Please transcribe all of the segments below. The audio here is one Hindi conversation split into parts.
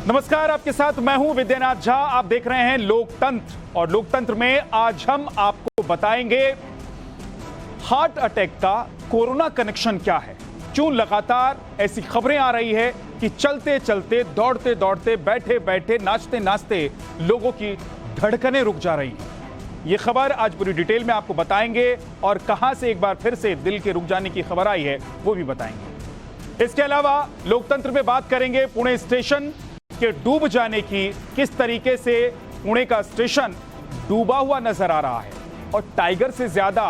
नमस्कार, आपके साथ मैं हूं विद्यानाथ झा। आप देख रहे हैं लोकतंत्र, और लोकतंत्र में आज हम आपको बताएंगे हार्ट अटैक का कोरोना कनेक्शन क्या है। क्यों लगातार ऐसी खबरें आ रही है कि चलते चलते, दौड़ते दौड़ते, बैठे बैठे, नाचते नाचते लोगों की धड़कनें रुक जा रही हैं। ये खबर आज पूरी डिटेल में आपको बताएंगे, और कहां से एक बार फिर से दिल के रुक जाने की खबर आई है वो भी बताएंगे। इसके अलावा लोकतंत्र में बात करेंगे पुणे स्टेशन के डूब जाने की। किस तरीके से पुणे का स्टेशन डूबा हुआ नजर आ रहा है, और टाइगर से ज्यादा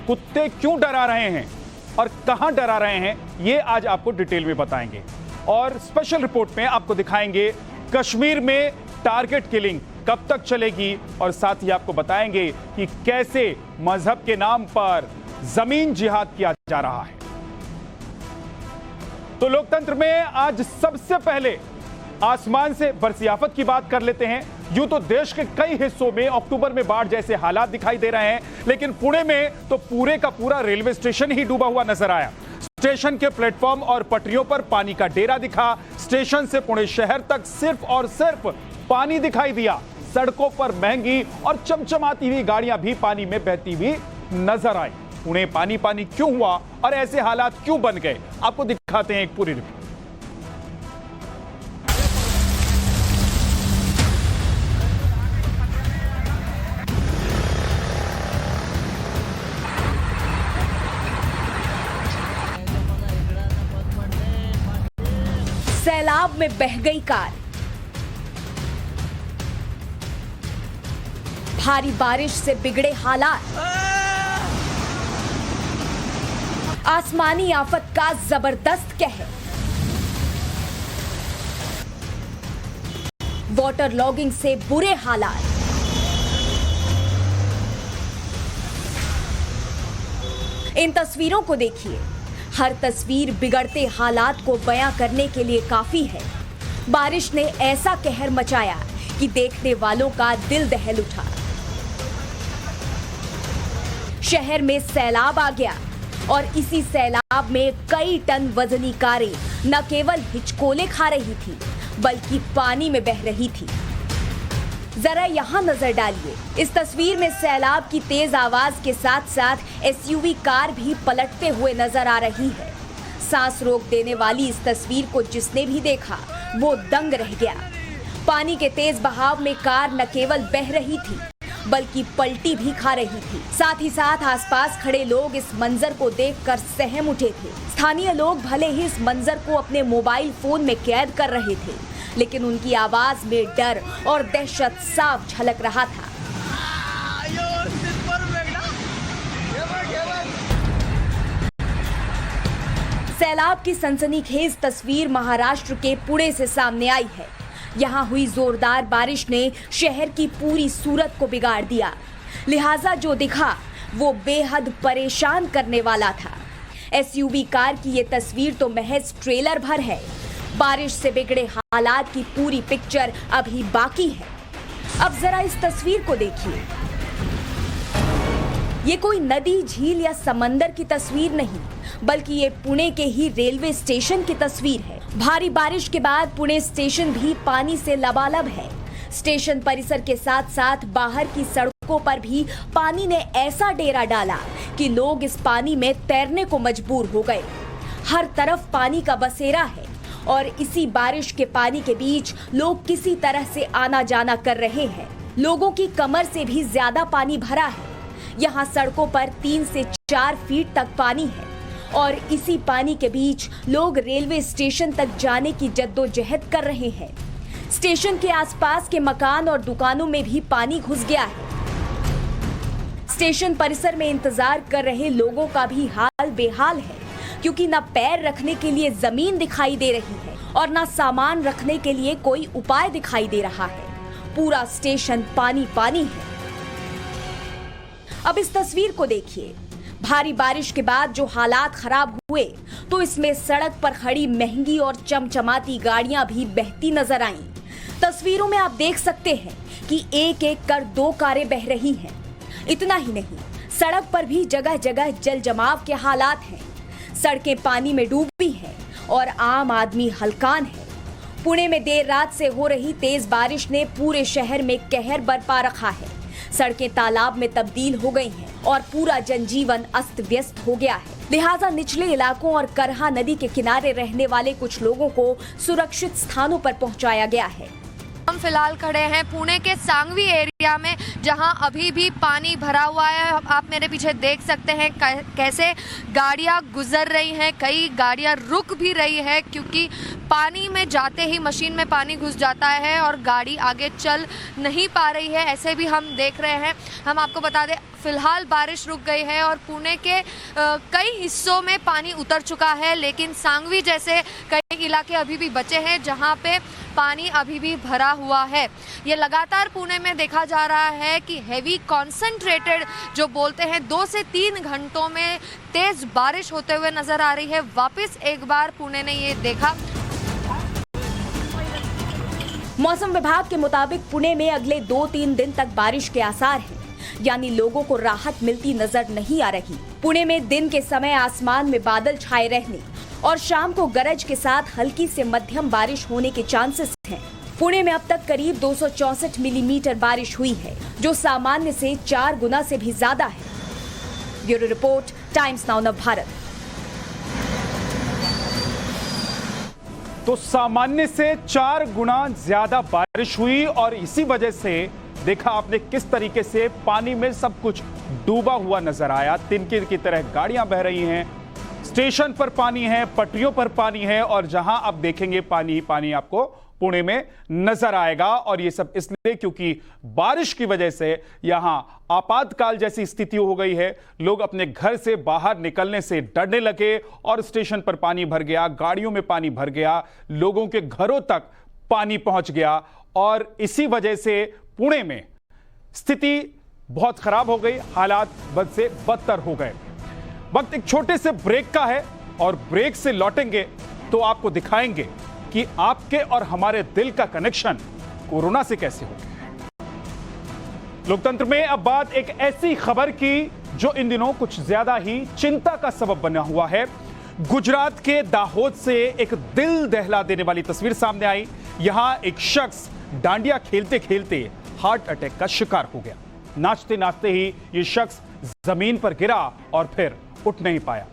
कुत्ते क्यों डरा रहे हैं और कहां डरा रहे हैं, ये आज आपको डिटेल में बताएंगे। और स्पेशल रिपोर्ट में आपको दिखाएंगे कश्मीर में टारगेट किलिंग कब तक चलेगी, और साथ ही आपको बताएंगे कि कैसे मजहब के नाम पर जमीन जिहाद किया जा रहा है। तो लोकतंत्र में आज सबसे पहले आसमान से बरसियाफत की बात कर लेते हैं। यूं तो देश के कई हिस्सों में अक्टूबर में बाढ़ जैसे हालात दिखाई दे रहे हैं, लेकिन पुणे में तो पूरे का पूरा रेलवे स्टेशन ही डूबा हुआ नजर आया। स्टेशन के प्लेटफॉर्म और पटरियों पर पानी का डेरा दिखा। स्टेशन से पुणे शहर तक सिर्फ और सिर्फ पानी दिखाई दिया। सड़कों पर महंगी और चमचमाती हुई गाड़ियां भी पानी में बहती हुई नजर आई। पुणे पानी पानी क्यों हुआ और ऐसे हालात क्यों बन गए, आपको दिखाते हैं एक पूरी रिपोर्ट। सैलाब में बह गई कार। भारी बारिश से बिगड़े हालात। आसमानी आफत का जबरदस्त कहर। वाटर लॉगिंग से बुरे हालात। इन तस्वीरों को देखिए। हर तस्वीर बिगड़ते हालात को बयां करने के लिए काफी है। बारिश ने ऐसा कहर मचाया कि देखने वालों का दिल दहल उठा। शहर में सैलाब आ गया, और इसी सैलाब में कई टन वजनी कारें न केवल हिचकोले खा रही थी, बल्कि पानी में बह रही थी। जरा यहां नजर डालिए। इस तस्वीर में सैलाब की तेज आवाज के साथ साथ एसयूवी कार भी पलटते हुए नजर आ रही है। सांस रोक देने वाली इस तस्वीर को जिसने भी देखा वो दंग रह गया। पानी के तेज बहाव में कार न केवल बह रही थी, बल्कि पलटी भी खा रही थी। साथ ही साथ आसपास खड़े लोग इस मंजर को देखकर सहम उठे थे। स्थानीय लोग भले ही इस मंजर को अपने मोबाइल फोन में कैद कर रहे थे, लेकिन उनकी आवाज में डर और दहशत साफ झलक रहा था। सैलाब की सनसनीखेज तस्वीर महाराष्ट्र के पुणे से सामने आई है। यहाँ हुई जोरदार बारिश ने शहर की पूरी सूरत को बिगाड़ दिया, लिहाजा जो दिखा वो बेहद परेशान करने वाला था। एसयूवी कार की ये तस्वीर तो महज ट्रेलर भर है। बारिश से बिगड़े हालात की पूरी पिक्चर अभी बाकी है। अब जरा इस तस्वीर को देखिए। ये कोई नदी, झील या समंदर की तस्वीर नहीं, बल्कि ये पुणे के ही रेलवे स्टेशन की तस्वीर है। भारी बारिश के बाद पुणे स्टेशन भी पानी से लबालब है। स्टेशन परिसर के साथ साथ बाहर की सड़कों पर भी पानी ने ऐसा डेरा डाला कि लोग इस पानी में तैरने को मजबूर हो गए। हर तरफ पानी का बसेरा है, और इसी बारिश के पानी के बीच लोग किसी तरह से आना जाना कर रहे हैं। लोगों की कमर से भी ज्यादा पानी भरा है। यहाँ सड़कों पर 3 से 4 फीट तक पानी है, और इसी पानी के बीच लोग रेलवे स्टेशन तक जाने की जद्दोजहद कर रहे हैं। स्टेशन के आसपास के मकान और दुकानों में भी पानी घुस गया है। स्टेशन परिसर में इंतजार कर रहे लोगों का भी हाल बेहाल है, क्योंकि न पैर रखने के लिए जमीन दिखाई दे रही है और न सामान रखने के लिए कोई उपाय दिखाई दे रहा है। पूरा स्टेशन पानी पानी है। अब इस तस्वीर को देखिए। भारी बारिश के बाद जो हालात खराब हुए, तो इसमें सड़क पर खड़ी महंगी और चमचमाती गाड़ियां भी बहती नजर आईं। तस्वीरों में आप देख सकते हैं कि एक एक कर 2 कारें बह रही हैं। इतना ही नहीं, सड़क पर भी जगह जगह जल जमाव के हालात हैं। सड़कें पानी में डूबी हैं और आम आदमी हलकान है। पुणे में देर रात से हो रही तेज बारिश ने पूरे शहर में कहर बरपा रखा है। सड़कें तालाब में तब्दील हो गई हैं और पूरा जनजीवन अस्त व्यस्त हो गया है। लिहाजा निचले इलाकों और करहा नदी के किनारे रहने वाले कुछ लोगों को सुरक्षित स्थानों पर पहुंचाया गया है। हम फिलहाल खड़े हैं पुणे के सांगवी एरिया में, जहां अभी भी पानी भरा हुआ है। आप मेरे पीछे देख सकते हैं कैसे गाड़ियां गुजर रही हैं, कई गाड़ियां रुक भी रही है क्योंकि पानी में जाते ही मशीन में पानी घुस जाता है और गाड़ी आगे चल नहीं पा रही है। ऐसे भी हम देख रहे हैं। हम आपको बता दें फिलहाल बारिश रुक गई है और पुणे के कई हिस्सों में पानी उतर चुका है, लेकिन सांगवी जैसे कई इलाके अभी भी बचे हैं जहां पे पानी अभी भी भरा हुआ है। ये लगातार पुणे में देखा जा रहा है कि हेवी कॉन्सेंट्रेटेड जो बोलते हैं 2 से 3 घंटों में तेज बारिश होते हुए नजर आ रही है। वापस एक बार पुणे ने ये देखा। मौसम विभाग के मुताबिक पुणे में अगले 2-3 दिन तक बारिश के आसार हैं, यानी लोगों को राहत मिलती नजर नहीं आ रही। पुणे में दिन के समय आसमान में बादल छाए रहने और शाम को गरज के साथ हल्की से मध्यम बारिश होने के चांसेस हैं। पुणे में अब तक करीब 264 मिलीमीटर बारिश हुई है, जो सामान्य से 4 गुना से भी ज्यादा है। Bureau report, times now Navbharat. तो सामान्य से 4 गुना ज्यादा बारिश हुई और इसी वजह से देखा आपने किस तरीके से पानी में सब कुछ डूबा हुआ नजर आया। तिनके की तरह गाड़ियां बह रही हैं, स्टेशन पर पानी है, पटरियों पर पानी है और जहां आप देखेंगे पानी ही पानी आपको पुणे में नजर आएगा। और ये सब इसलिए क्योंकि बारिश की वजह से यहां आपातकाल जैसी स्थिति हो गई है। लोग अपने घर से बाहर निकलने से डरने लगे और स्टेशन पर पानी भर गया, गाड़ियों में पानी भर गया, लोगों के घरों तक पानी पहुंच गया और इसी वजह से पुणे में स्थिति बहुत खराब हो गई, हालात बद से बदतर हो गए। वक्त एक छोटे से ब्रेक का है और ब्रेक से लौटेंगे तो आपको दिखाएंगे कि आपके और हमारे दिल का कनेक्शन कोरोना से कैसे हो गया। लोकतंत्र में अब बात एक ऐसी खबर की जो इन दिनों कुछ ज्यादा ही चिंता का सबब बना हुआ है। गुजरात के दाहोद से एक दिल दहला देने वाली तस्वीर सामने आई। यहां एक शख्स डांडिया खेलते खेलते हार्ट अटैक का शिकार हो गया। नाचते नाचते ही यह शख्स जमीन पर गिरा और फिर उठ नहीं पाया।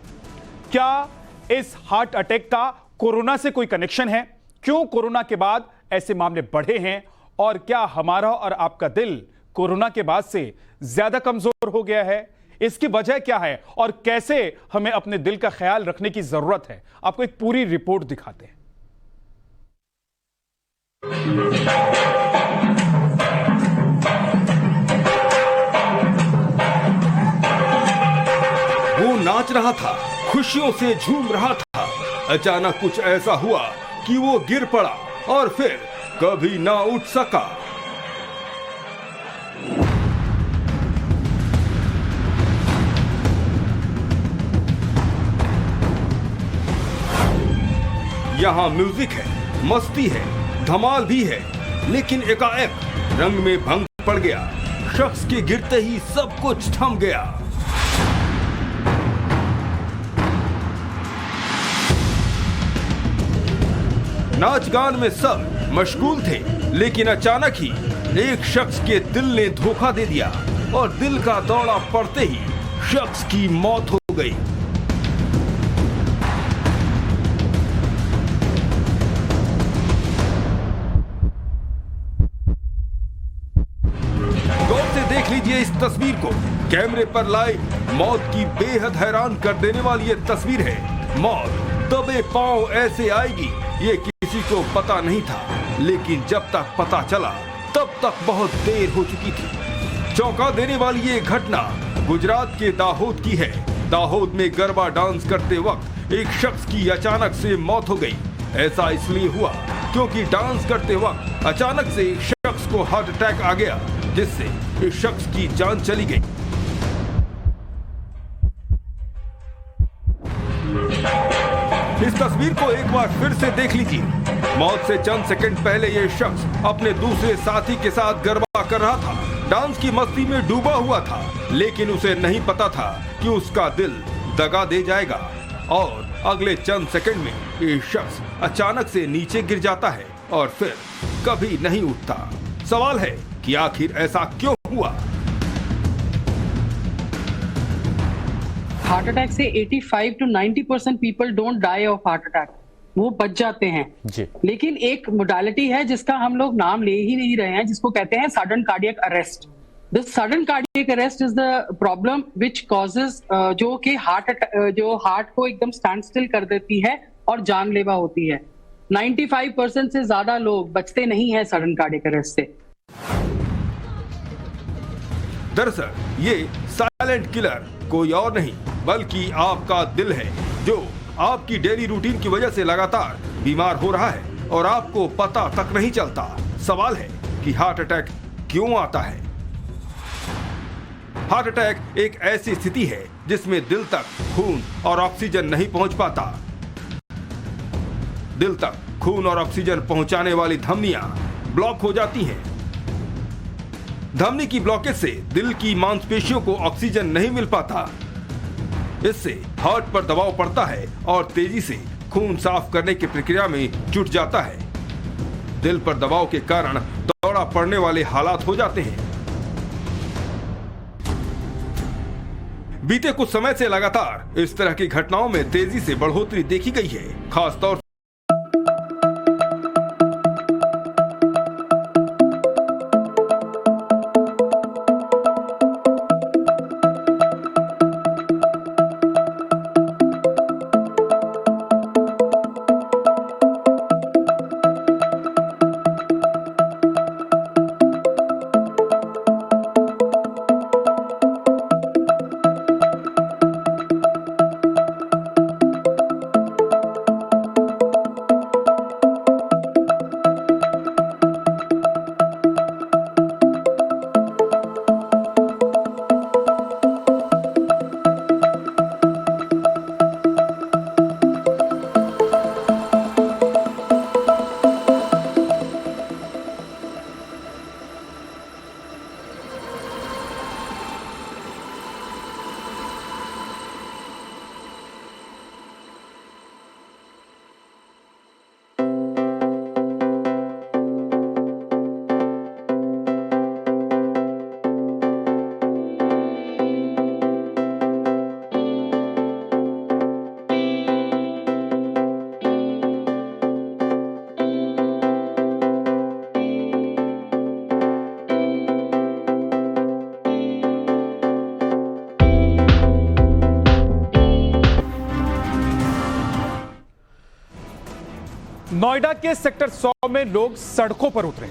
क्या इस हार्ट अटैक का कोरोना से कोई कनेक्शन है? क्यों कोरोना के बाद ऐसे मामले बढ़े हैं? और क्या हमारा और आपका दिल कोरोना के बाद से ज्यादा कमजोर हो गया है? इसकी वजह क्या है और कैसे हमें अपने दिल का ख्याल रखने की जरूरत है? आपको एक पूरी रिपोर्ट दिखाते हैं। वो नाच रहा था, खुशियों से झूम रहा था। अचानक कुछ ऐसा हुआ कि वो गिर पड़ा और फिर कभी ना उठ सका। यहाँ म्यूजिक है, मस्ती है, धमाल भी है, लेकिन एकाएक रंग में भंग पड़ गया। शख्स के गिरते ही सब कुछ थम गया। नाच गान में सब मशगूल थे, लेकिन अचानक ही एक शख्स के दिल ने धोखा दे दिया और दिल का दौरा पड़ते ही शख्स की मौत हो गई। गौर से देख लीजिए इस तस्वीर को। कैमरे पर लाइव मौत की बेहद हैरान कर देने वाली ये तस्वीर है। मौत दबे पांव ऐसे आएगी ये किसी को पता नहीं था, लेकिन जब तक पता चला तब तक बहुत देर हो चुकी थी। चौंका देने वाली ये घटना गुजरात के दाहोद की है। दाहोद में गरबा डांस करते वक्त एक शख्स की अचानक से मौत हो गई। ऐसा इसलिए हुआ क्योंकि डांस करते वक्त अचानक से एक शख्स को हार्ट अटैक आ गया, जिससे इस शख्स की जान चली गई। इस तस्वीर को एक बार फिर से देख लीजिए। मौत से चंद सेकंड पहले यह शख्स अपने दूसरे साथी के साथ गरबा कर रहा था, डांस की मस्ती में डूबा हुआ था, लेकिन उसे नहीं पता था कि उसका दिल दगा दे जाएगा और अगले चंद सेकंड में ये शख्स अचानक से नीचे गिर जाता है और फिर कभी नहीं उठता। सवाल है कि आखिर ऐसा क्यों हुआ? हार्ट अटैक से 85 to 90% people don't die of heart attack, वो बच जाते हैं जी। लेकिन एक मोडालिटी है जिसका हम लोग नाम ले ही नहीं रहे हैं, जिसको कहते हैं sudden cardiac arrest. The sudden cardiac arrest is the problem which causes, जो कि हार्ट को एकदम स्टैंड स्टिल कर देती है और जानलेवा होती है। 95% से ज्यादा लोग बचते नहीं हैं सडन कार्डियक अरेस्ट से। दरअसल ये साइलेंट किलर कोई और नहीं बल्कि आपका दिल है, जो आपकी डेली रूटीन की वजह से लगातार बीमार हो रहा है और आपको पता तक नहीं चलता। सवाल है कि हार्ट अटैक क्यों आता है? हार्ट अटैक एक ऐसी स्थिति है जिसमें दिल तक खून और ऑक्सीजन नहीं पहुंच पाता। दिल तक खून और ऑक्सीजन पहुंचाने वाली धमनियां ब्लॉक हो जाती हैं। धमनी की ब्लॉकेज से दिल की मांसपेशियों को ऑक्सीजन नहीं मिल पाता। इससे हार्ट पर दबाव पड़ता है और तेजी से खून साफ करने की प्रक्रिया में जुट जाता है। दिल पर दबाव के कारण दौड़ा पड़ने वाले हालात हो जाते हैं। बीते कुछ समय से लगातार इस तरह की घटनाओं में तेजी से बढ़ोतरी देखी गई है। खासतौर नोएडा के सेक्टर 100 में लोग सड़कों पर उतरे,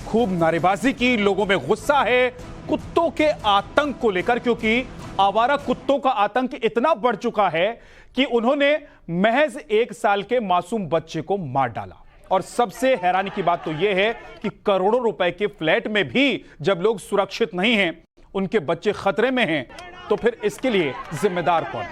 खूब नारेबाजी की। लोगों में गुस्सा है कुत्तों के आतंक को लेकर, क्योंकि आवारा कुत्तों का आतंक इतना बढ़ चुका है कि उन्होंने महज 1 साल के मासूम बच्चे को मार डाला। और सबसे हैरानी की बात तो यह है कि करोड़ों रुपए के फ्लैट में भी जब लोग सुरक्षित नहीं हैं, उनके बच्चे खतरे में हैं, तो फिर इसके लिए जिम्मेदार कौन?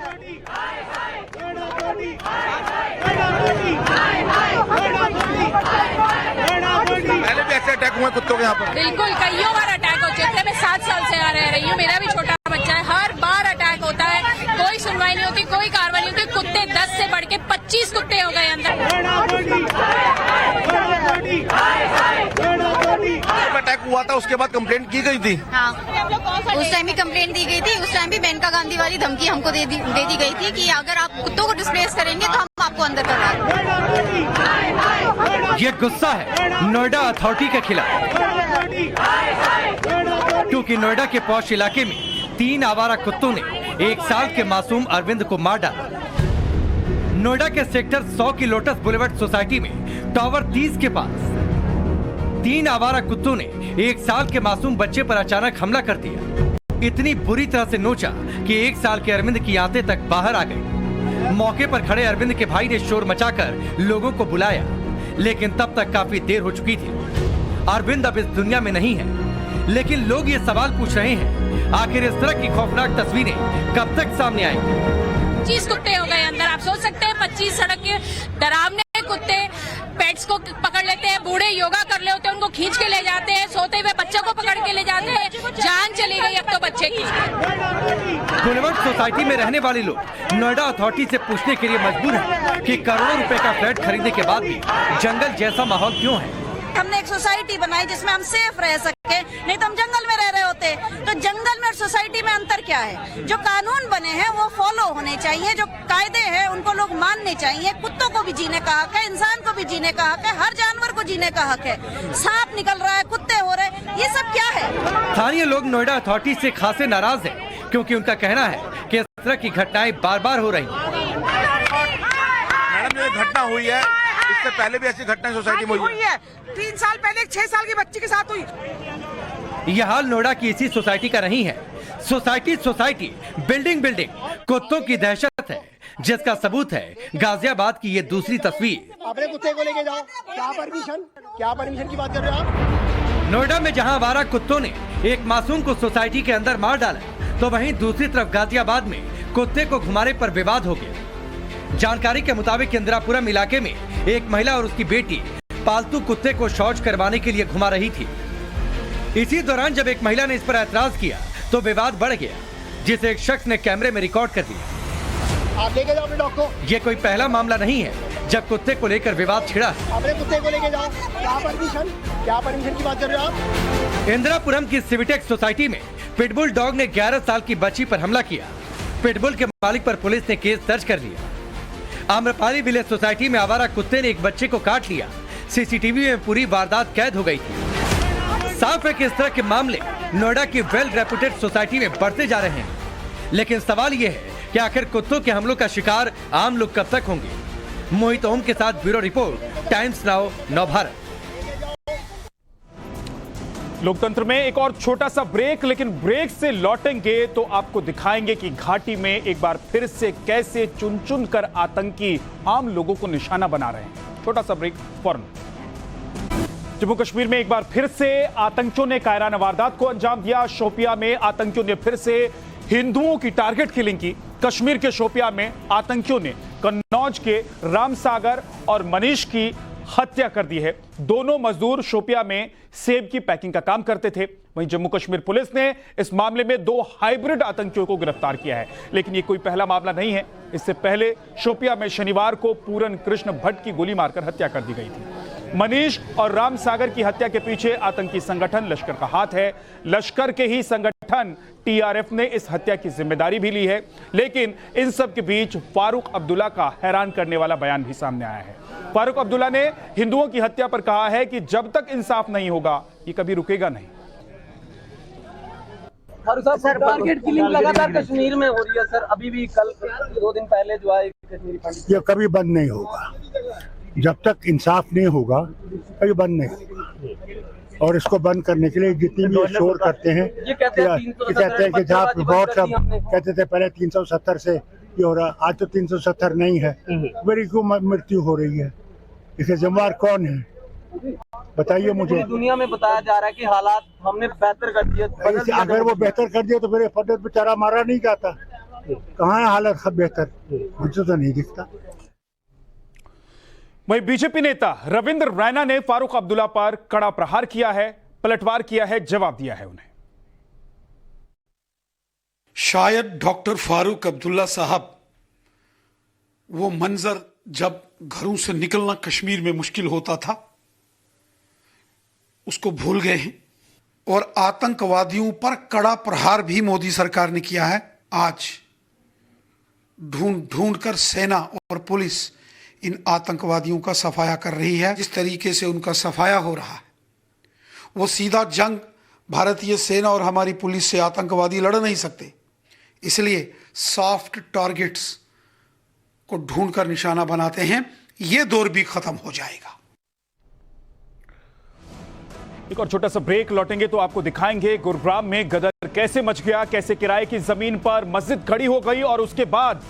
पहले भी ऐसे अटैक हुए कुत्तों के यहाँ पर? बिल्कुल, कईयों बार अटैक हो चुके हैं। मैं 7 साल से आ रही हूँ, मेरा भी छोटा बच्चा है। हर बार अटैक होता है, कोई सुनवाई नहीं होती, कोई कार्रवाई नहीं होती। कुत्ते 10 से बढ़ के 25 कुत्ते हो गए अंदर। अटैक हुआ था, उसके बाद कंप्लेंट की गई थी। हाँ, उस टाइम भी कंप्लेंट दी गई थी। उस टाइम भी मेनका गांधी वाली धमकी हमको दे दी गई थी कि अगर आप कुत्तों को डिस्प्लेस करेंगे तो हम आपको अंदर करवा देंगे। ये गुस्सा है नोएडा अथॉरिटी के खिलाफ, क्योंकि नोएडा के पॉश इलाके में 3 आवारा कुत्तों ने 1 साल के मासूम अरविंद को मार डाला। नोएडा के सेक्टर 100 की लोटस बुलेवर्ड सोसाइटी में टावर 30 के पास 3 आवारा कुत्तों ने 1 साल के मासूम बच्चे पर अचानक हमला कर दिया। इतनी बुरी तरह से नोचा कि 1 साल के अरविंद की आंतें तक बाहर आ गई। मौके पर खड़े अरविंद के भाई ने शोर मचाकर लोगों को बुलाया, लेकिन तब तक काफी देर हो चुकी थी। अरविंद अब इस दुनिया में नहीं है, लेकिन लोग ये सवाल पूछ रहे हैं, आखिर इस तरह की खौफनाक तस्वीरें कब तक सामने आएंगी? 25 कुत्ते हो गए अंदर। आप सोच सकते हैं 25 सड़क के डरावने कुत्ते पेट्स को पकड़ लेते हैं। बूढ़े योगा कर ले होते हैं, उनको खींच के ले जाते हैं। सोते हुए बच्चों को पकड़ के ले जाते हैं। जान चली गई अब तो बच्चे की। बुलेवर्ड सोसाइटी में रहने वाले लोग नोएडा अथॉरिटी से पूछने के लिए मजबूर हैं कि करोड़ों रुपए का फ्लैट खरीदने के बाद भी जंगल जैसा माहौल क्यों है। हमने एक सोसाइटी बनाई जिसमें हम सेफ रह सके, नहीं तो हम जंगल में रह रहे होते। तो जंगल में और सोसाइटी में अंतर क्या है? जो कानून बने हैं वो फॉलो होने चाहिए, जो कायदे हैं उनको लोग मानने चाहिए। कुत्तों को भी जीने का हक है, इंसान को भी जीने का हक है, हर जानवर को जीने का हक है। सांप निकल रहा है, कुत्ते हो रहे, ये सब क्या है? स्थानीय लोग नोएडा अथॉरिटी से खासे नाराज हैं क्योंकि उनका कहना है कि इस तरह की घटनाएं बार-बार हो रही हैं। मैडम जो घटना हुई है इससे पहले भी ऐसी घटना सोसाइटी में हुई है। 3 साल पहले एक 6 साल की बच्ची के साथ हुई। यह हाल नोएडा की इसी सोसाइटी का नहीं है। सोसाइटी बिल्डिंग कुत्तों की दहशत है, जिसका सबूत है गाजियाबाद की ये दूसरी तस्वीर। अपने कुत्ते को लेके जाओ, क्या परमिशन की बात कर रहे हो आप? नोएडा में जहां आवारा कुत्तों ने एक मासूम को सोसाइटी के अंदर मार डाला, तो वहीं दूसरी तरफ गाजियाबाद में कुत्ते को घुमाने पर विवाद हो गया। जानकारी के मुताबिक इंदिरापुरम इलाके में एक महिला और उसकी बेटी पालतू कुत्ते को शौच करवाने के लिए घुमा रही थी। इसी दौरान जब एक महिला ने इस पर ऐतराज किया तो विवाद बढ़ गया, जिसे एक शख्स ने कैमरे में रिकॉर्ड कर दिया। आप लेके जाओ अपने डॉग को। ये कोई पहला मामला नहीं है जब कुत्ते को लेकर विवाद छिड़ा है। अपने कुत्ते को लेके जाओ, क्या परमिशन की बात कर रहे हो आप? इंदिरापुरम की सिविटेक्स सोसाइटी में पिटबुल डॉग ने 11 साल की बच्ची पर हमला किया। पिटबुल के मालिक पर पुलिस ने केस दर्ज कर लिया। आम्रपाली विलेज सोसाइटी में आवारा कुत्ते ने एक बच्चे को काट लिया। सीसीटीवी में पूरी वारदात कैद हो गई थी। साफ है कि इस तरह के मामले नोएडा की वेल रेपुटेड सोसाइटी में बढ़ते जा रहे हैं, लेकिन सवाल यह है कि आखिर कुत्तों के हमलों का शिकार आम लोग कब तक होंगे। मोहित ओम के साथ bureau report, times now, Navbharat. लोकतंत्र में एक और छोटा सा ब्रेक, लेकिन ब्रेक से लौटेंगे तो आपको दिखाएंगे कि घाटी में एक बार फिर से कैसे चुन चुन कर आतंकी आम लोगों को निशाना बना रहे हैं। छोटा सा ब्रेक फौरन। जम्मू कश्मीर में एक बार फिर से आतंकियों ने कायराना वारदात को अंजाम दिया। शोपिया में आतंकियों ने फिर से हिंदुओं की टारगेट किलिंग की। कश्मीर के शोपिया में आतंकियों ने कन्नौज के रामसागर और मनीष की हत्या कर दी है। दोनों मजदूर शोपिया में सेब की पैकिंग का काम करते थे। वहीं जम्मू कश्मीर पुलिस ने इस मामले में 2 हाइब्रिड आतंकियों को गिरफ्तार किया है, लेकिन ये कोई पहला मामला नहीं है। इससे पहले शोपिया में शनिवार को पूरन कृष्ण भट्ट की गोली मारकर हत्या कर दी गई थी। मनीष और रामसागर की हत्या के पीछे आतंकी संगठन लश्कर का हाथ है। लश्कर के ही संगठन टीआरएफ ने इस हत्या की जिम्मेदारी भी ली है, लेकिन इन सब के बीच फारूक अब्दुल्ला का हैरान करने वाला बयान भी सामने आया है। फारूक अब्दुल्ला ने हिंदुओं की हत्या पर कहा है कि जब तक इंसाफ नहीं होगा ये कभी रुकेगा नहीं। सर, टारगेट किलिंग लगातार कश्मीर में हो रही है सर। अभी भी कल 2 दिन पहले जो है कश्मीरी पंडित, ये कभी बंद नहीं होगा। जब तक इंसाफ नहीं होगा कभी बंद नहीं होगा। और इसको बंद करने के लिए जितनी भी शोर करते हैं, ये कहते हैं कि जहाँ बहुत सब कहते थे पहले 370 से ये हो रहा, आज तो 370 नहीं है। मेरी क्यों मृत्यु हो रही है? इसके जिम्मेदार कौन है बताइए मुझे। दुनिया में बताया जा रहा है कि हालात हमने बेहतर कर दिए। अगर वो बेहतर कर दिया तो फिर फटक बेचारा मारा नहीं जाता। कहाँ है हालत बेहतर? मुझे तो नहीं दिखता। वहीं बीजेपी नेता रविंद्र रैना ने फारूक अब्दुल्ला पर कड़ा प्रहार किया है, पलटवार किया है, जवाब दिया है उन्हें। शायद डॉक्टर फारूक अब्दुल्ला साहब वो मंजर जब घरों से निकलना कश्मीर में मुश्किल होता था उसको भूल गए हैं। और आतंकवादियों पर कड़ा प्रहार भी मोदी सरकार ने किया है। आज ढूंढ ढूंढ कर सेना और पुलिस इन आतंकवादियों का सफाया कर रही है। जिस तरीके से उनका सफाया हो रहा है वो सीधा जंग भारतीय सेना और हमारी पुलिस से आतंकवादी लड़ नहीं सकते। इसलिए सॉफ्ट टारगेट्स को ढूंढकर निशाना बनाते हैं। ये दौर भी खत्म हो जाएगा। एक और छोटा सा ब्रेक, लौटेंगे तो आपको दिखाएंगे गुरुग्राम में गदर कैसे मच गया, कैसे किराए की जमीन पर मस्जिद खड़ी हो गई और उसके बाद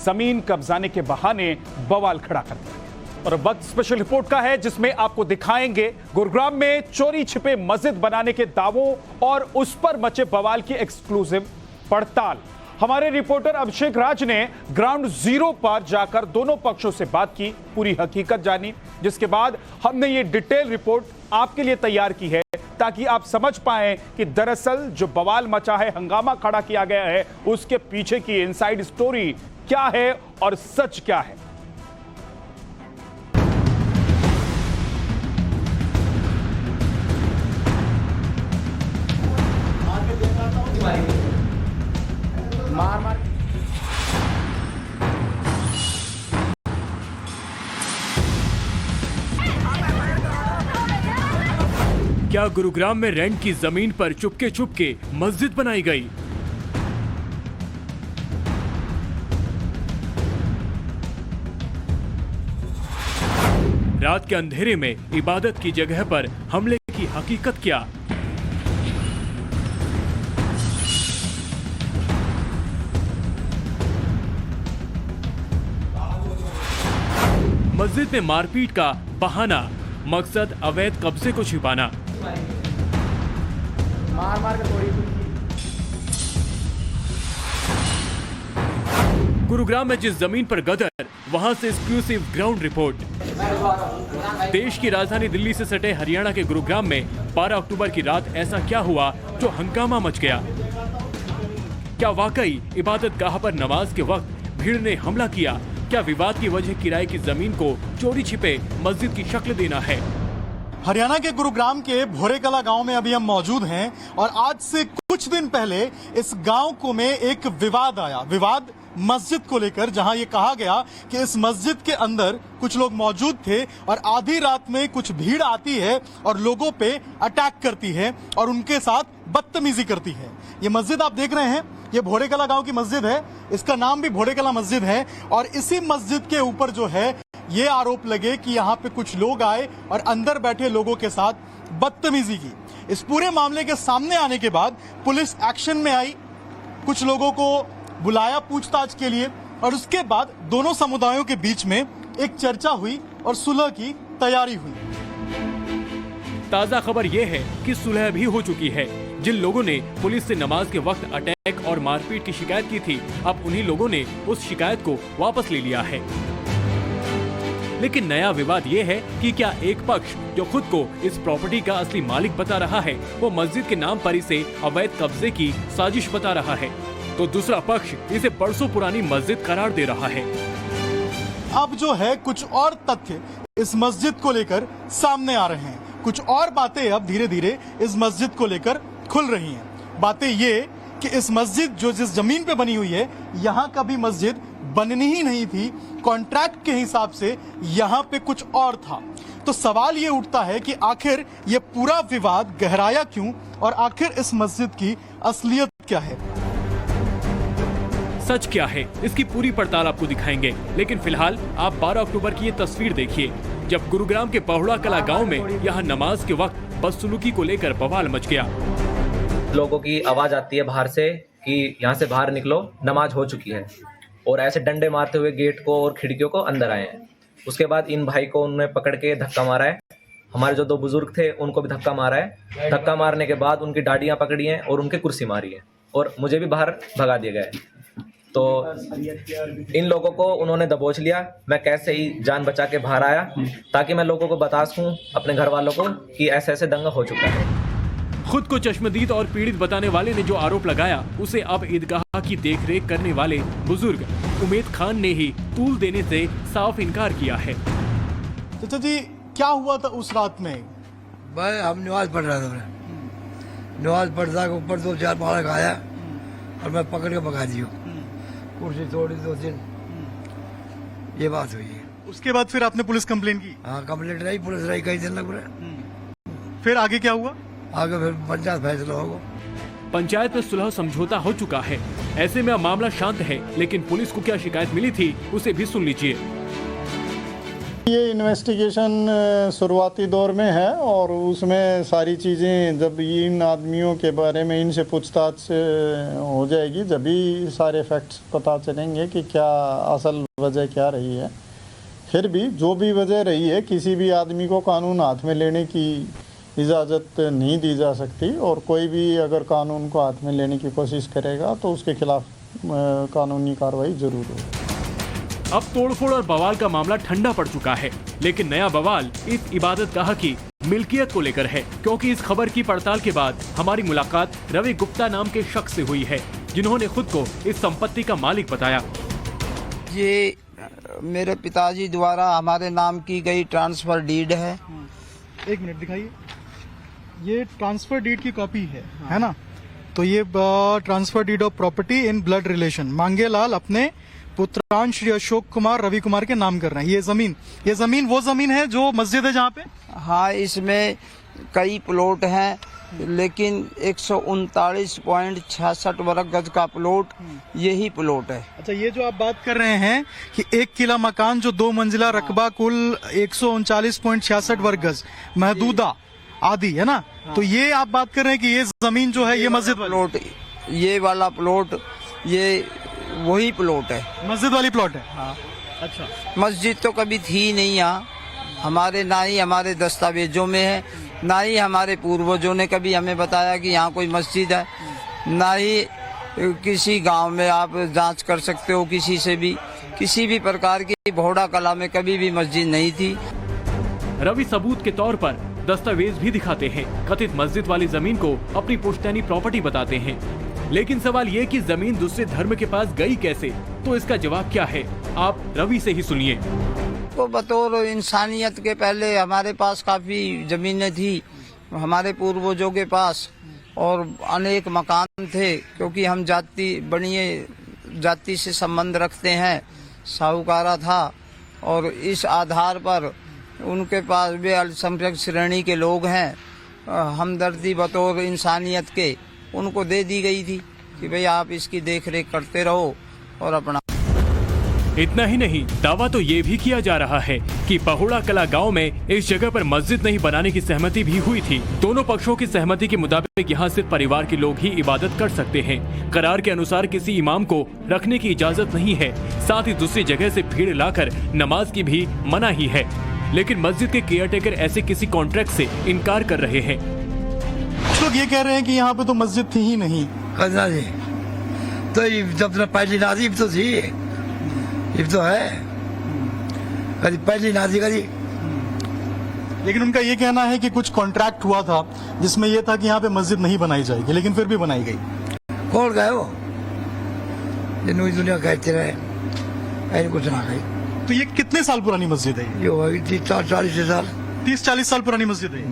जमीन कब्जाने के बहाने बवाल खड़ा कर दिया। और वक्त स्पेशल रिपोर्ट का है जिसमें आपको दिखाएंगे गुरुग्राम में चोरी छिपे मस्जिद बनाने के दावों और उस पर मचे बवाल की एक्सक्लूसिव पड़ताल। हमारे रिपोर्टर अभिषेक राज ने ग्राउंड जीरो पर जाकर दोनों पक्षों से बात की, पूरी हकीकत जानी, जिसके बाद हमने ये डिटेल रिपोर्ट आपके लिए तैयार की है। ताकि आप समझ पाएं कि दरअसल जो बवाल मचा है, हंगामा खड़ा किया गया है, उसके पीछे की इनसाइड स्टोरी क्या है और सच क्या है। क्या गुरुग्राम में रेंट की जमीन पर चुपके चुपके मस्जिद बनाई गई? रात के अंधेरे में इबादत की जगह पर हमले की हकीकत क्या? मस्जिद में मारपीट का बहाना, मकसद अवैध कब्जे को छिपाना। गुरुग्राम में जिस जमीन पर गदर, वहां से एक्सक्लूसिव ग्राउंड रिपोर्ट। देश की राजधानी दिल्ली से सटे हरियाणा के गुरुग्राम में 12 अक्टूबर की रात ऐसा क्या हुआ जो हंगामा मच गया? क्या वाकई इबादत गाह पर नमाज के वक्त भीड़ ने हमला किया? क्या विवाद की वजह किराए की जमीन को चोरी छिपे मस्जिद की शक्ल देना है? हरियाणा के गुरुग्राम के भोरेकला गांव में अभी हम मौजूद हैं और आज से कुछ दिन पहले इस गांव को में एक विवाद आया। विवाद मस्जिद को लेकर, जहां ये कहा गया कि इस मस्जिद के अंदर कुछ लोग मौजूद थे और आधी रात में कुछ भीड़ आती है और लोगों पे अटैक करती है और उनके साथ बदतमीजी करती है। ये मस्जिद आप देख रहे हैं, ये भोरेकला गांव की मस्जिद है। इसका नाम भी भोरेकला मस्जिद है और इसी मस्जिद के ऊपर जो है ये आरोप लगे कि यहाँ पे कुछ लोग आए और अंदर बैठे लोगों के साथ बदतमीजी की। इस पूरे मामले के सामने आने के बाद पुलिस एक्शन में आई, कुछ लोगों को बुलाया पूछताछ के लिए और उसके बाद दोनों समुदायों के बीच में एक चर्चा हुई और सुलह की तैयारी हुई। ताजा खबर यह है कि सुलह भी हो चुकी है। जिन लोगों ने पुलिस से नमाज के वक्त अटैक और मारपीट की शिकायत की थी, अब उन्हीं लोगों ने उस शिकायत को वापस ले लिया है। लेकिन नया विवाद ये है कि क्या एक पक्ष जो खुद को इस प्रॉपर्टी का असली मालिक बता रहा है, वो मस्जिद के नाम पर इसे अवैध कब्जे की साजिश बता रहा है, तो दूसरा पक्ष इसे बरसों पुरानी मस्जिद करार दे रहा है। अब जो है कुछ और तथ्य इस मस्जिद को लेकर सामने आ रहे हैं, कुछ और बातें अब धीरे धीरे इस मस्जिद को लेकर खुल रही हैं। बातें ये कि इस मस्जिद जो जिस जमीन पे बनी हुई है, यहाँ कभी मस्जिद बननी ही नहीं थी। कॉन्ट्रैक्ट के हिसाब से यहाँ पे कुछ और था। तो सवाल ये उठता है कि आखिर ये पूरा विवाद गहराया क्यों और आखिर इस मस्जिद की असलियत क्या है, सच क्या है, इसकी पूरी पड़ताल आपको दिखाएंगे। लेकिन फिलहाल आप 12 अक्टूबर की ये तस्वीर देखिए, जब गुरुग्राम के पहुड़ा कला गांव में यहाँ नमाज के वक्त बदसलूकी को लेकर बवाल मच गया। लोगों की आवाज आती है बाहर से कि यहाँ से बाहर निकलो, नमाज हो चुकी है, और ऐसे डंडे मारते हुए गेट को और खिड़कियों को अंदर आए हैं। उसके बाद इन भाई को उन्होंने पकड़ के धक्का मारा है। हमारे जो दो बुजुर्ग थे उनको भी धक्का मारा है। धक्का मारने के बाद उनकी डाडियाँ पकड़ी हैं और उनकी कुर्सी मारी है और मुझे भी बाहर भगा दिया गया है। तो इन लोगों को उन्होंने दबोच लिया। मैं कैसे ही जान बचा के बाहर आया ताकि मैं लोगों को बता सकूं, अपने घर वालों को, कि ऐसे ऐसे दंगा हो चुका है। खुद को चश्मदीद और पीड़ित बताने वाले ने जो आरोप लगाया, उसे अब ईदगाह की देखरेख करने वाले बुजुर्ग उमेद खान ने ही तूल देने से साफ इनकार किया है। चाचा जी, क्या हुआ था उस रात में? भाई हम नमाज पढ़ रहे थे, नमाज पढ़ता के ऊपर 2-4 बालक आया और मैं पकड़ के भगा दिया, कुर्सी तोड़ी 2-3, ये बात हुई है। उसके बाद फिर आपने पुलिस कंप्लेन की? हाँ, कंप्लेंट रही, पुलिस रही, कई दिन लग रहे। फिर आगे क्या हुआ? आगे फिर पंचायत फैसला होगा। पंचायत में सुलह समझौता हो चुका है। ऐसे में अब मामला शांत है, लेकिन पुलिस को क्या शिकायत मिली थी, उसे भी सुन लीजिए। ये इन्वेस्टिगेशन शुरुआती दौर में है और उसमें सारी चीज़ें जब इन आदमियों के बारे में इनसे पूछताछ हो जाएगी, जब भी सारे फैक्ट्स पता चलेंगे कि क्या असल वजह क्या रही है। फिर भी जो भी वजह रही है, किसी भी आदमी को कानून हाथ में लेने की इजाज़त नहीं दी जा सकती और कोई भी अगर कानून को हाथ में लेने की कोशिश करेगा तो उसके खिलाफ कानूनी कार्रवाई जरूर होगी। अब तोड़फोड़ और बवाल का मामला ठंडा पड़ चुका है, लेकिन नया बवाल इस इबादत गाह की मिल्कियत को लेकर है, क्योंकि इस खबर की पड़ताल के बाद हमारी मुलाकात रवि गुप्ता नाम के शख्स से हुई है, जिन्होंने खुद को इस संपत्ति का मालिक बताया। ये मेरे पिताजी द्वारा हमारे नाम की गई ट्रांसफर डीड है। एक मिनट दिखाइए, ये ट्रांसफर डीड की कॉपी है ना? तो ये transfer deed of property in blood relation Mangelal अपने पुत्रांश श्री अशोक कुमार रवि कुमार के नाम कर रहे हैं। ये जमीन वो जमीन है जो मस्जिद है जहाँ पे? हाँ, इसमें कई प्लॉट हैं, लेकिन 139.66 वर्ग गज का प्लॉट यही प्लॉट है। अच्छा, ये जो आप बात कर रहे हैं कि 1 किला मकान जो 2 मंजिला रकबा कुल 139.66 वर्ग गज महदूदा आदि है ना? तो ये आप बात कर रहे हैं कि ये जमीन जो है ये मस्जिद प्लॉट, ये वाला प्लॉट ये वही प्लॉट है, मस्जिद वाली प्लॉट है। हाँ। अच्छा, मस्जिद तो कभी थी नहीं यहाँ हमारे, ना ही हमारे दस्तावेजों में है, ना ही हमारे पूर्वजों ने कभी हमें बताया कि यहाँ कोई मस्जिद है, ना ही किसी गांव में आप जांच कर सकते हो किसी से भी, किसी भी प्रकार की भोड़ा कला में कभी भी मस्जिद नहीं थी। रवि सबूत के तौर पर दस्तावेज भी दिखाते हैं, कथित मस्जिद वाली जमीन को अपनी पुश्तैनी प्रॉपर्टी बताते हैं। लेकिन सवाल ये कि जमीन दूसरे धर्म के पास गई कैसे, तो इसका जवाब क्या है, आप रवि से ही सुनिए। तो बतौर इंसानियत के पहले हमारे पास काफी जमीनें थी, हमारे पूर्वजों के पास, और अनेक मकान थे, क्योंकि हम बनिए जाति से संबंध रखते हैं, साहूकारा था, और इस आधार पर उनके पास वे अल्पसंख्यक श्रेणी के लोग हैं, हमदर्दी बतौर इंसानियत के उनको दे दी गई थी कि भाई आप इसकी देखरेख करते रहो और अपना। इतना ही नहीं, दावा तो ये भी किया जा रहा है कि पहुड़ा कला गांव में इस जगह पर मस्जिद नहीं बनाने की सहमति भी हुई थी। दोनों पक्षों की सहमति के मुताबिक यहाँ सिर्फ परिवार के लोग ही इबादत कर सकते हैं। करार के अनुसार किसी इमाम को रखने की इजाजत नहीं है, साथ ही दूसरी जगह से भीड़ लाकर नमाज की भी मनाही है। लेकिन मस्जिद के केयरटेकर ऐसे किसी कॉन्ट्रैक्ट से इनकार कर रहे हैं। कुछ लोग ये कह रहे हैं कि यहाँ पे तो मस्जिद थी ही नहीं। तो जब पहली नाजी तो थी, ये तो है, कभी पहली नाजी कभी। लेकिन उनका ये कहना है कि कुछ कॉन्ट्रैक्ट हुआ था जिसमें ये था कि यहाँ पे मस्जिद नहीं बनाई जाएगी, लेकिन फिर भी बनाई गई। कौन गए वो? जिन्होंने दुनिया कहते रहे, कुछ ना गई। तो ये कितने साल पुरानी मस्जिद है? ये होगी 30-40 साल। 30-40 साल पुरानी मस्जिद है।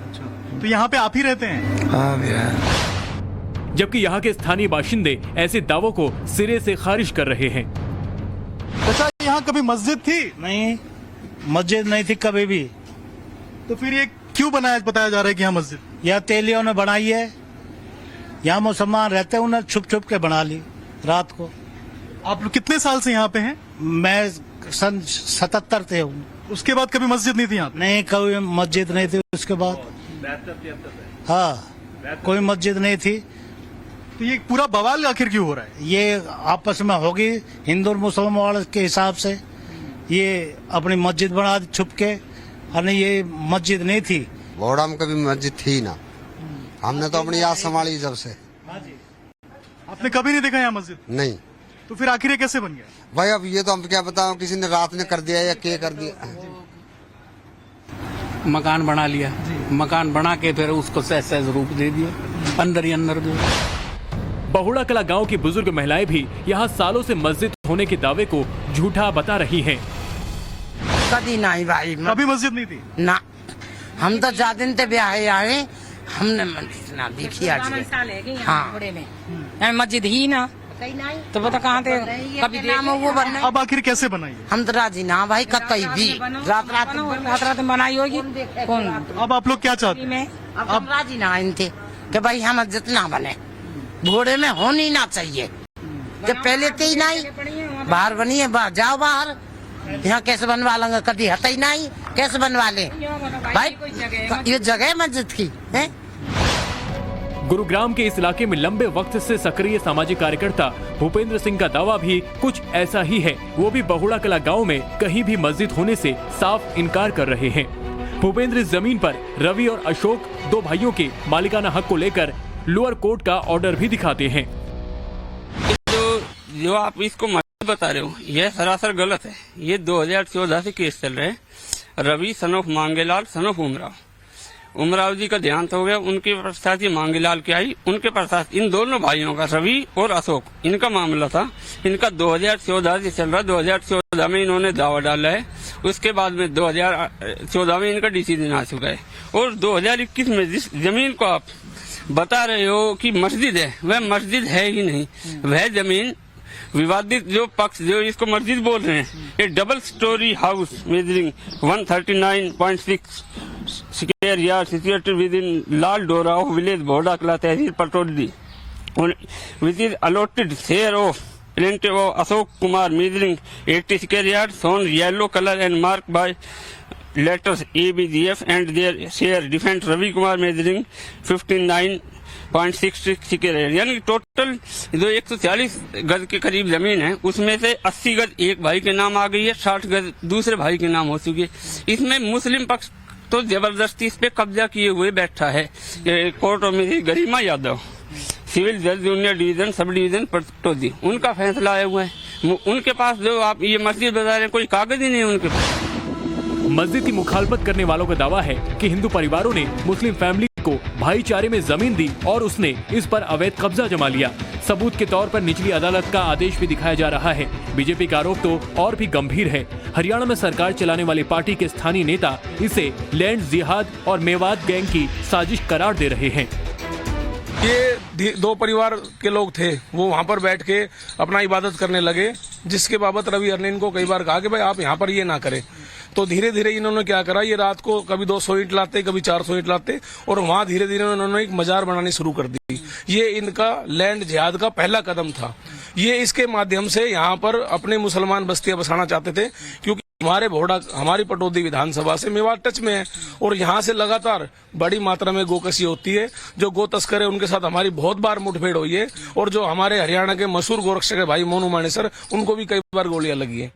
अच्छा, तो यहाँ पे आप ही रहते हैं? हाँ, भैया। जबकि यहाँ के स्थानीय बाशिंदे ऐसे दावों को सिरे से खारिज कर रहे हैं। अच्छा, यहाँ कभी मस्जिद थी? नहीं, मस्जिद नहीं थी कभी भी। तो फिर ये क्यों बताया जा रहा है कि यहाँ मस्जिद? यह तेलियों ने बनाई है, यहाँ मुसलमान रहते हैं, उन्हें छुप छुप के बना ली रात को। आप लोग कितने साल से यहाँ पे हैं? मैं सन 77 से हूँ। उसके बाद कभी मस्जिद नहीं थी यहाँ? नहीं, कभी मस्जिद नहीं थी उसके बाद। हाँ, कोई मस्जिद नहीं थी। तो ये पूरा बवाल आखिर क्यों हो रहा है? ये आपस में होगी हिंदू और मुसलमान के हिसाब से, ये अपनी मस्जिद बना दी छुप के, और ये मस्जिद नहीं थी। भोड़ा में कभी मस्जिद थी ना, हमने तो अपनी याद संभाली जब से। आपने कभी नहीं देखा यहाँ मस्जिद? नहीं। तो फिर आखिर ये कैसे बन गया? भाई अब ये तो हम क्या बताओ, किसी ने रात में कर दिया या क्या कर दिया। मकान बना लिया, मकान बना के फिर उसको सहज रूप दे दिया, अंदर ही अंदर दो। बहुड़ा कला गांव की बुजुर्ग महिलाएं भी यहाँ सालों से मस्जिद होने के दावे को झूठा बता रही हैं। कभी नहीं भाई, कभी मस्जिद नहीं थी ना। हम तो जा दिन ते ब्याह आए, हमने ना देखी आज। हाँ, मस्जिद ही ना, तो बता कहाँ थे कभी नाम वो बनना। अब आखिर कैसे बनाई? हम तो राजी ना भाई, कतई भी रात बनाई होगी कौन। अब आप लोग क्या चाहते हैं? अब राजी ना थे कि भाई हम जितना बने घोड़े में होनी ना चाहिए। जब पहले थे ही नहीं, बाहर बनिए, जाओ बाहर, यहाँ कैसे बनवा लेंगे? कभी हता ही नहीं, कैसे बनवा ले भाई? ये जगह मस्जिद की है। गुरुग्राम के इस इलाके में लंबे वक्त से सक्रिय सामाजिक कार्यकर्ता भूपेंद्र सिंह का दावा भी कुछ ऐसा ही है। वो भी बहुड़ा कला गांव में कहीं भी मस्जिद होने से साफ इनकार कर रहे हैं। भूपेंद्र इस जमीन पर रवि और अशोक, दो भाइयों के मालिकाना हक को लेकर लोअर कोर्ट का ऑर्डर भी दिखाते हैं। जो आप इसको मस्जिद बता रहे हो, यह सरासर गलत है। ये 2014 से केस चल रहे हैं। Ravi son of Mangelal son of Umrao ji का देहांत हो गया। उनके पश्चात ये मांगेलाल की आई। उनके पश्चात इन दोनों भाइयों का, रवि और अशोक, इनका मामला था। इनका 2014 से चल रहा। 2014 में इन्होंने दावा डाला है। उसके बाद में 2014 में इनका डिसीजन आ चुका है। और 2021 में जिस जमीन को आप बता रहे हो कि मस्जिद है, वह मस्जिद है ही नहीं। वह जमीन विवादित जो पक्ष जो इसको मस्जिद बोल रहे हैं, ये double story house measuring 139.6 square yard situated within lal dora of village Boda Kala tehsil Pataudi, which is allotted share of plaintiff of Ashok Kumar measuring 80 square yard shown yellow colour and mark by letters ABGF and their share defense Ravi Kumar measuring 59.66 square yard. यानी टोटल जो 140 गज के करीब जमीन है, उसमें से 80 गज एक भाई के नाम आ गई है, 60 गज दूसरे भाई के नाम हो चुकी है। इसमें मुस्लिम पक्ष तो जबरदस्ती इस पे कब्जा किए हुए बैठा है। कोर्ट में गरिमा यादव, सिविल जज junior division sub division Pataudi, उनका फैसला आया हुआ है। उनके पास जो आप ये मस्जिद बता रहे हैं, कोई कागज ही नहीं उनके पास। मस्जिद की मुखालफत करने वालों का दावा है कि हिंदू परिवारों ने मुस्लिम फैमिली को भाईचारे में जमीन दी और उसने इस पर अवैध कब्जा जमा लिया। सबूत के तौर पर निचली अदालत का आदेश भी दिखाया जा रहा है। बीजेपी का आरोप तो और भी गंभीर है। हरियाणा में सरकार चलाने वाली पार्टी के स्थानीय नेता इसे लैंड जिहाद और मेवात गैंग की साजिश करार दे रहे हैं। ये दो परिवार के लोग थे, वो वहाँ पर बैठ के अपना इबादत करने लगे, जिसके बाबत रवि अर्निन को कई बार कहा कि भाई आप यहाँ पर ये ना करें। तो धीरे धीरे इन्होंने क्या करा, ये रात को कभी 200 ईंट लाते, कभी 400 ईंट लाते, और वहाँ धीरे धीरे उन्होंने एक मजार बनानी शुरू कर दी। ये इनका लैंड जिहाद का पहला कदम था। ये इसके माध्यम से यहाँ पर अपने मुसलमान बस्तियां बसाना चाहते थे, क्योंकि हमारे भोडा, हमारी पटौदी विधानसभा से मेवात टच में है और यहाँ से लगातार बड़ी मात्रा में गोकशी होती है। जो गो तस्कर है उनके साथ हमारी बहुत बार मुठभेड़ हुई है, और जो हमारे हरियाणा के मशहूर गोरक्षक है भाई मोनू मानेसर, उनको भी कई बार गोलियां लगी है।